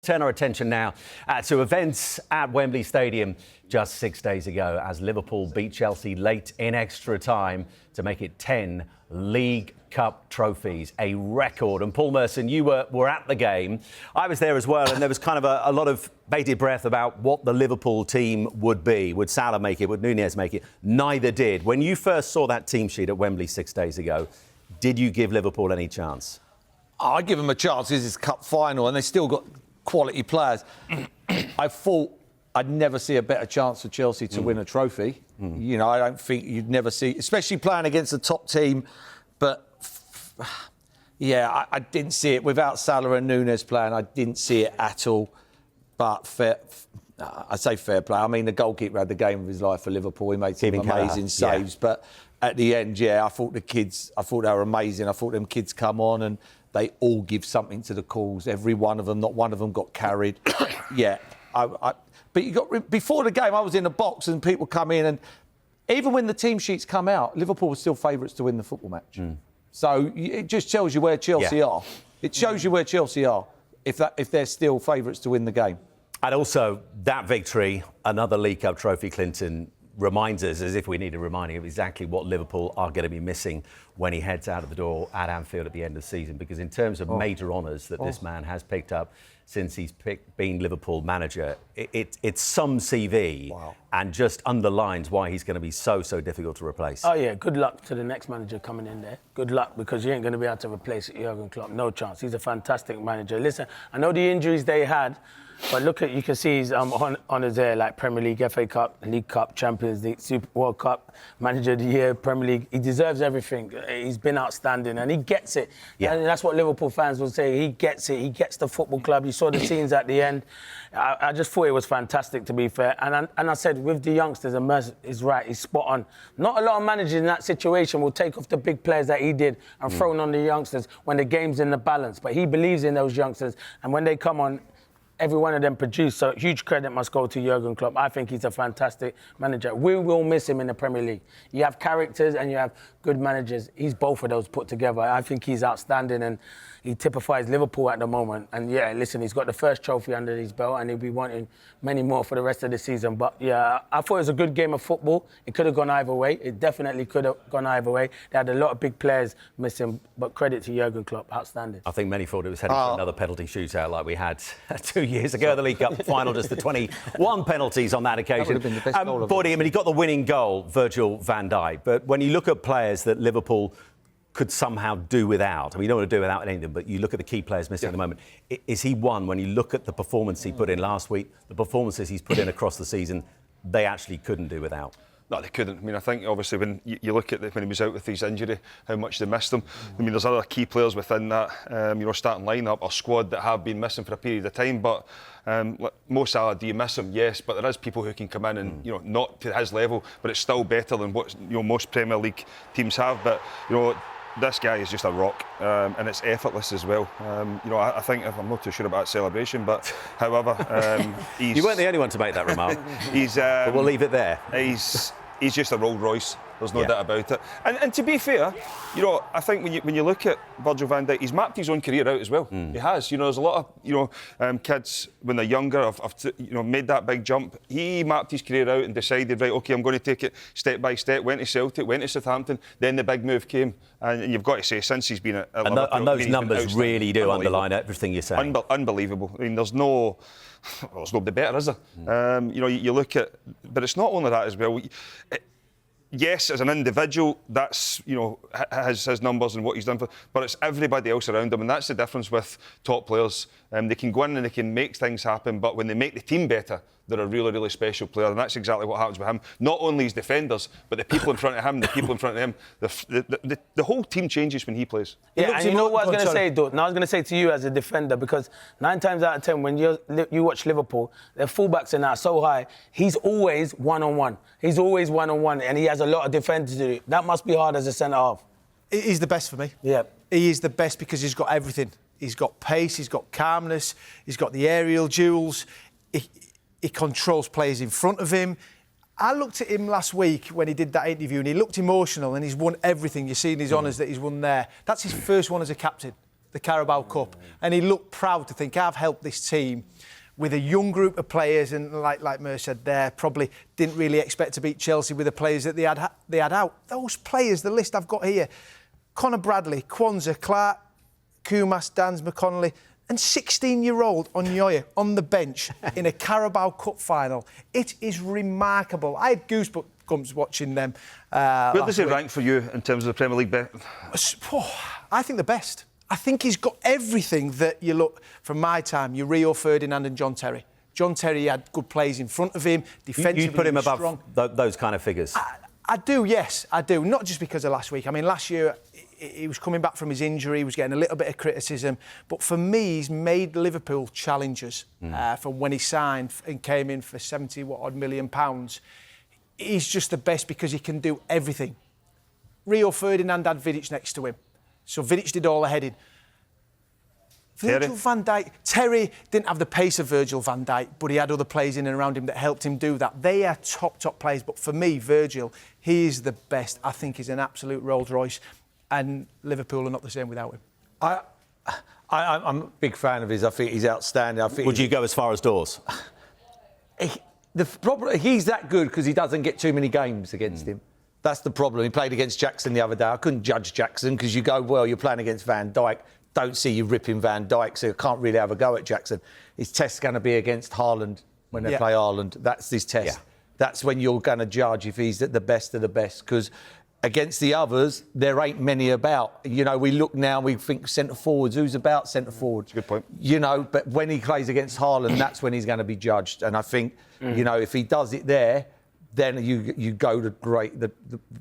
Turn our attention now to events at Wembley Stadium just 6 days ago as Liverpool beat Chelsea late in extra time to make it 10 League Cup trophies, a record. And Paul Merson, you were at the game. I was there as well, and there was kind of a lot of bated breath about what the Liverpool team would be. Would Salah make it? Would Nunez make it? Neither did. When you first saw that team sheet at Wembley 6 days ago, did you give Liverpool any chance? I'd give them a chance because it's a cup final and they still got quality players. I thought I'd never see a better chance for Chelsea to win a trophy. You know, I don't think you'd never see, especially playing against a top team. But, yeah, I didn't see it. Without Salah and Nunez playing, I didn't see it at all. But I say fair play. I mean, the goalkeeper had the game of his life for Liverpool. He made some amazing saves. Yeah. But at the end, yeah, I thought they were amazing. I thought them kids come on and they all give something to the cause. Every one of them, not one of them got carried. Yeah. But you got before the game, I was in the box and people come in, and even when the team sheets come out, Liverpool were still favourites to win the football match. So it just tells you where Chelsea are. It shows you where Chelsea are if they're still favourites to win the game. And also that victory, another League Cup trophy, Clinton, reminds us, as if we need a reminding, of exactly what Liverpool are going to be missing when he heads out of the door at Anfield at the end of the season. Because in terms of major honours that this man has picked up since he's been Liverpool manager, it's some CV and just underlines why he's going to be so difficult to replace. Oh, yeah, good luck to the next manager coming in there. Good luck, because you ain't going to be able to replace Jurgen Klopp. No chance. He's a fantastic manager. Listen, I know the injuries they had, but look at, you can see his honours there, like Premier League, FA Cup, League Cup, Champions League, Super World Cup, Manager of the Year, Premier League. He deserves everything. He's been outstanding and he gets it. Yeah. And that's what Liverpool fans will say. He gets it. He gets the football club. You saw the scenes at the end. I just thought it was fantastic, to be fair. And I said, with the youngsters, and Mercer is right, he's spot on. Not a lot of managers in that situation will take off the big players that he did and throw on the youngsters when the game's in the balance. But he believes in those youngsters. And when they come on, every one of them produced, so huge credit must go to Jurgen Klopp. I think he's a fantastic manager. We will miss him in the Premier League. You have characters and you have good managers. He's both of those put together. I think he's outstanding and he typifies Liverpool at the moment. And yeah, listen, he's got the first trophy under his belt and he'll be wanting many more for the rest of the season. But yeah, I thought it was a good game of football. It could have gone either way. It definitely could have gone either way. They had a lot of big players missing, but credit to Jurgen Klopp, outstanding. I think many thought it was heading for another penalty shootout like we had 2 years ago, the League Cup final, just the 21 penalties on that occasion. That would have been the best goal of Bodie, I mean, he got the winning goal, Virgil van Dijk, but when you look at players that Liverpool could somehow do without, I mean, you don't want to do without anything, but you look at the key players missing at the moment. Is he one, when you look at the performance he put in last week, the performances he's put in across the season, they actually couldn't do without? No, they couldn't. I mean, I think obviously when you look at when he was out with his injury, how much they missed him. I mean, there's other key players within that, starting lineup or squad that have been missing for a period of time. But Mo Salah, do you miss him? Yes, but there is people who can come in and not to his level, but it's still better than what most Premier League teams have. But this guy is just a rock, and it's effortless as well. I think, I'm not too sure about celebration, but however, you weren't the only one to make that remark. But we'll leave it there. He's just a Rolls Royce. There's no doubt about it. And to be fair, I think when you look at Virgil van Dijk, he's mapped his own career out as well. He has. There's a lot of kids when they're younger have made that big jump. He mapped his career out and decided, right, OK, I'm going to take it step by step. Went to Celtic, went to Southampton, then the big move came. And you've got to say, since he's been at Liverpool, and those numbers really do underline everything you're saying. Unbelievable. I mean, there's nobody better, is there? You look at, but it's not only that as well. Yes, as an individual, that's his numbers and what he's done for, but it's everybody else around him, and that's the difference with top players. They can go in and they can make things happen, but when they make the team better, they're a really, really special player, and that's exactly what happens with him. Not only his defenders, but the people in front of him, the people in front of him. The whole team changes when he plays. Yeah, and you know what I was going to say, though? Now I was going to say to you as a defender, because 9 times out of 10, when you watch Liverpool, their fullbacks are now so high. He's always one-on-one. He's always one-on-one, and he has a lot of defenders to do. That must be hard as a centre-half. He's the best for me. Yeah. He is the best because he's got everything. He's got pace, he's got calmness, he's got the aerial duels. He controls players in front of him. I looked at him last week when he did that interview and he looked emotional and he's won everything. You've seen his honours that he's won there. That's his first one as a captain. the Carabao Cup, and he looked proud to think, I've helped this team with a young group of players, and like Mer said there, probably didn't really expect to beat Chelsea with the players that they had out. Those players, the list I've got here, Conor Bradley, Kwanzaa, Clark, Kumas, Dans, McConnelly, and 16-year-old Onyoye on the bench in a Carabao Cup final. It is remarkable. I had goosebumps watching them. Where does he rank for you in terms of the Premier League bet? I think the best. I think he's got everything that you look, from my time, your Rio Ferdinand and John Terry. John Terry had good plays in front of him, defensively You put him above strong. those kind of figures? I do, yes, I do. Not just because of last week. I mean, last year, he was coming back from his injury, he was getting a little bit of criticism. But for me, he's made Liverpool challengers from when he signed and came in for 70-odd million pounds. He's just the best because he can do everything. Rio Ferdinand had Vidic next to him. So Vidic did all the heading. Virgil van Dijk. Terry didn't have the pace of Virgil van Dijk, but he had other players in and around him that helped him do that. They are top players. But for me, Virgil, he is the best. I think he's an absolute Rolls Royce. And Liverpool are not the same without him. I'm a big fan of his. I think he's outstanding. Would you go as far as Dawes? The problem, he's that good because he doesn't get too many games against him. That's the problem. He played against Jackson the other day. I couldn't judge Jackson because you go, well, you're playing against Van Dijk. Don't see you ripping Van Dijk, so you can't really have a go at Jackson. His test's going to be against Haaland when they play Haaland. That's his test. Yeah. That's when you're going to judge if he's at the best of the best because against the others, there ain't many about. You know, we look now, we think centre-forwards. Who's about centre-forwards? Good point. You know, but when he plays against Haaland, that's when he's going to be judged. And I think, you know, if he does it there, then you go to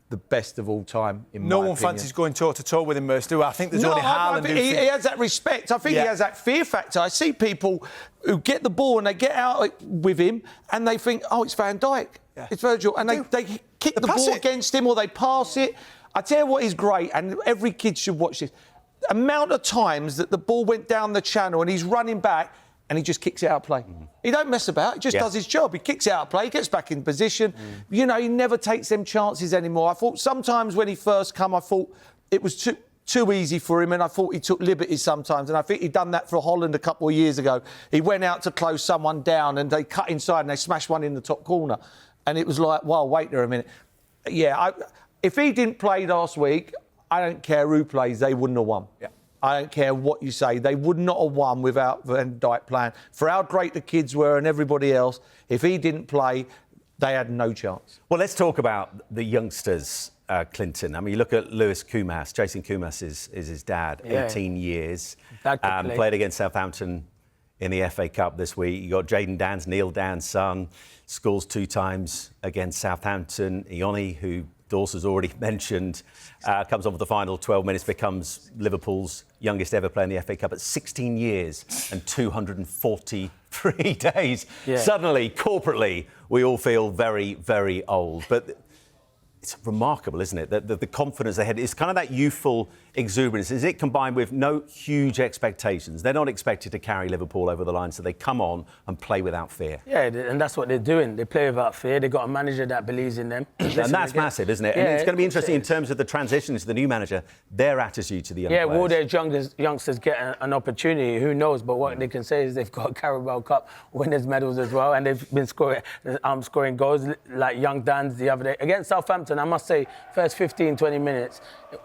the best of all time, in No my one opinion. fancies going toe-to-toe with him, Merce, do I? I think there's only Haaland. I think he has that respect. I think he has that fear factor. I see people who get the ball and they get out with him and they think, oh, it's Van Dijk. Yeah. It's Virgil. And they kick the ball against him or they pass it. I tell you what is great, and every kid should watch this. The amount of times that the ball went down the channel and he's running back and he just kicks it out of play. He don't mess about. He just does his job. He kicks it out of play. He gets back in position. You know, he never takes them chances anymore. I thought sometimes when he first come, I thought it was too easy for him, and I thought he took liberties sometimes. And I think he'd done that for Holland a couple of years ago. He went out to close someone down, and they cut inside and they smashed one in the top corner. And it was like, well, wait there a minute. Yeah, if he didn't play last week, I don't care who plays, they wouldn't have won. Yeah. I don't care what you say. They would not have won without Van Dijk playing. For how great the kids were and everybody else, if he didn't play, they had no chance. Well, let's talk about the youngsters, Clinton. I mean, you look at Lewis Kumas. Jason Kumas is his dad, 18 years. Played against Southampton in the FA Cup this week. You got Jayden Dan's, Neil Dan's son, scores 2 times against Southampton. Ioni, who Dawson's already mentioned, comes on for the final 12 minutes, becomes Liverpool's youngest ever player in the FA Cup at 16 years and 243 days. Yeah. Suddenly, corporately, we all feel very, very old. But it's remarkable, isn't it? That the confidence they had. It's kind of that youthful exuberance. Is it combined with no huge expectations? They're not expected to carry Liverpool over the line, so they come on and play without fear. Yeah, and that's what they're doing. They play without fear. They've got a manager that believes in them. And that's massive, isn't it? Yeah, and it's going to be interesting in terms of the transition to the new manager, their attitude to the young players. Yeah, will their youngsters get an opportunity? Who knows? But what they can say is they've got Carabao Cup winners' medals as well, and they've been scoring goals like young Dan's the other day. Against Southampton, I must say, first 15, 20 minutes,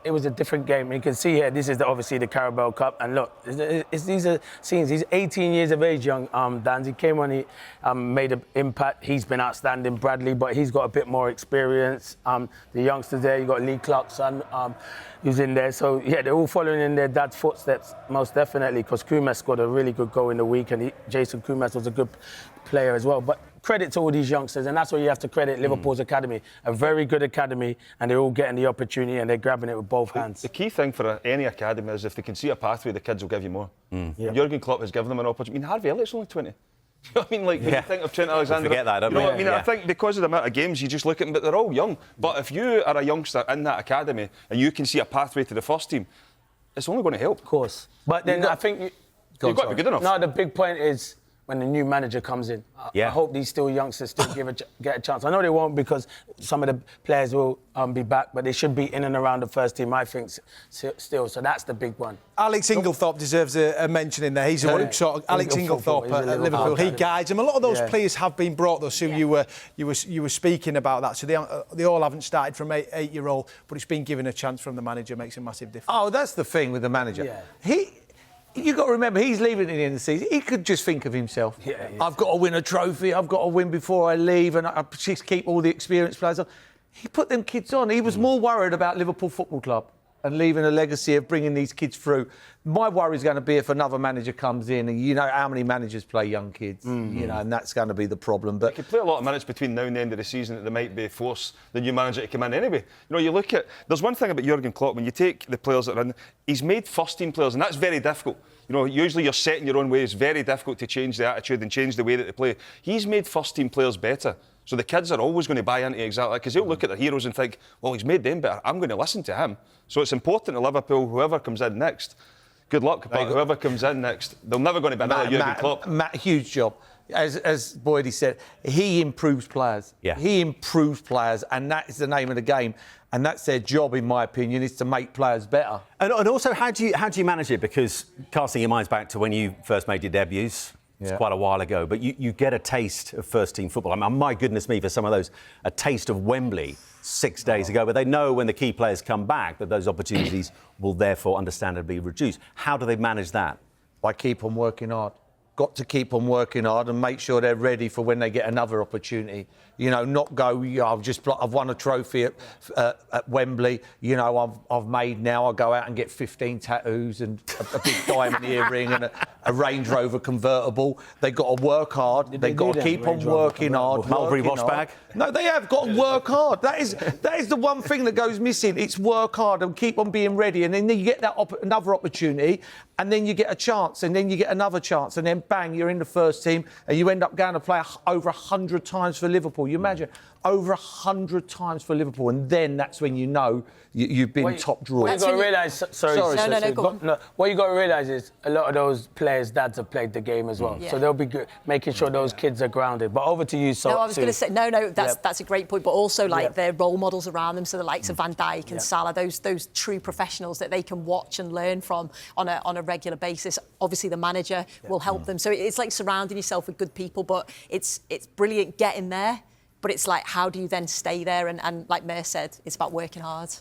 it was a different game. You can see here, this is obviously the Carabao Cup. And look, these are scenes. He's 18 years of age, young Dan. He came on, he made an impact. He's been outstanding, Bradley, but he's got a bit more experience. The youngsters there, you got Lee Clark's son, who's in there. So, yeah, they're all following in their dad's footsteps, most definitely, because Kumas scored a really good goal in the week, and Jason Kumas was a good player as well. But credit to all these youngsters, and that's what you have to credit Liverpool's academy. A very good academy, and they're all getting the opportunity and they're grabbing it with both hands. The key thing for any academy is if they can see a pathway, the kids will give you more. Yeah. Jurgen Klopp has given them an opportunity. I mean, Harvey Elliott's only 20. You know what I mean? Like, when you think of Trent Alexander... Forget that, don't you know what I mean? I think because of the amount of games, you just look at them, but they're all young. But if you are a youngster in that academy and you can see a pathway to the first team, it's only going to help. Of course. But then I think... You've got to be good enough. No, the big point is when the new manager comes in. Yeah. I hope these still youngsters still get a chance. I know they won't because some of the players will be back, but they should be in and around the first team, I think, still. So that's the big one. Alex Inglethorpe deserves a mention in there. He's the one who sort of Alex Inglethorpe at Liverpool. He guides them. A lot of those players have been brought, though. Sue, you were speaking about that. So they all haven't started from eight-year-old, but it's been given a chance from the manager. Makes a massive difference. Oh, that's the thing with the manager. Yeah. You've got to remember, he's leaving at the end of the season. He could just think of himself. Yeah, I've got to win a trophy. I've got to win before I leave, and I just keep all the experienced players on. He put them kids on. He was more worried about Liverpool Football Club and leaving a legacy of bringing these kids through. My worry is going to be if another manager comes in, and you know how many managers play young kids, you know, and that's going to be the problem. But they could play a lot of minutes between now and the end of the season that they might be force the new manager to come in anyway. You know, you look at, there's one thing about Jurgen Klopp, when you take the players that are in, he's made first-team players, and that's very difficult. You know, usually you're set in your own way. It's very difficult to change the attitude and change the way that they play. He's made first-team players better. So the kids are always going to buy into exactly that, because they'll look at their heroes and think, well, he's made them better. I'm going to listen to him. So it's important to Liverpool, whoever comes in next, good luck, but whoever comes in next, they're never going to be another Jurgen Klopp. Matt, huge job. As Boydie said, he improves players. Yeah. He improves players, and that is the name of the game. And that's their job, in my opinion, is to make players better. And also, how do you manage it? Because casting your minds back to when you first made your debuts, it's quite a while ago, but you get a taste of first-team football. I mean, my goodness me, for some of those, a taste of Wembley 6 days ago, but they know when the key players come back that those opportunities will therefore understandably reduce. How do they manage that? By keep on working hard. Got to keep on working hard and make sure they're ready for when they get another opportunity. You know, not go, I've won a trophy at Wembley. You know, I've made now, I'll go out and get 15 tattoos and a big diamond earring and a Range Rover convertible. They've got to work hard. They've got to keep on working hard. Mulberry wash bag? No, they have got to work hard. That is the one thing that goes missing. It's work hard and keep on being ready. And then you get that another opportunity, and then you get a chance, and then you get another chance, and then bang, you're in the first team, and you end up going to play over 100 times for Liverpool. You imagine over 100 times for Liverpool, and then that's when you know you've been top drawer. What you got to realise, what you got to realise is a lot of those players' dads have played the game as well, so they'll be good, making sure those kids are grounded. But over to you, so. No, I was going to say that's a great point, but also like their role models around them, so the likes of Van Dijk and Salah, those true professionals that they can watch and learn from on a regular basis. Obviously, the manager will help them, so it's like surrounding yourself with good people. But it's brilliant getting there. But it's like, how do you then stay there? And like Mer said, it's about working hard.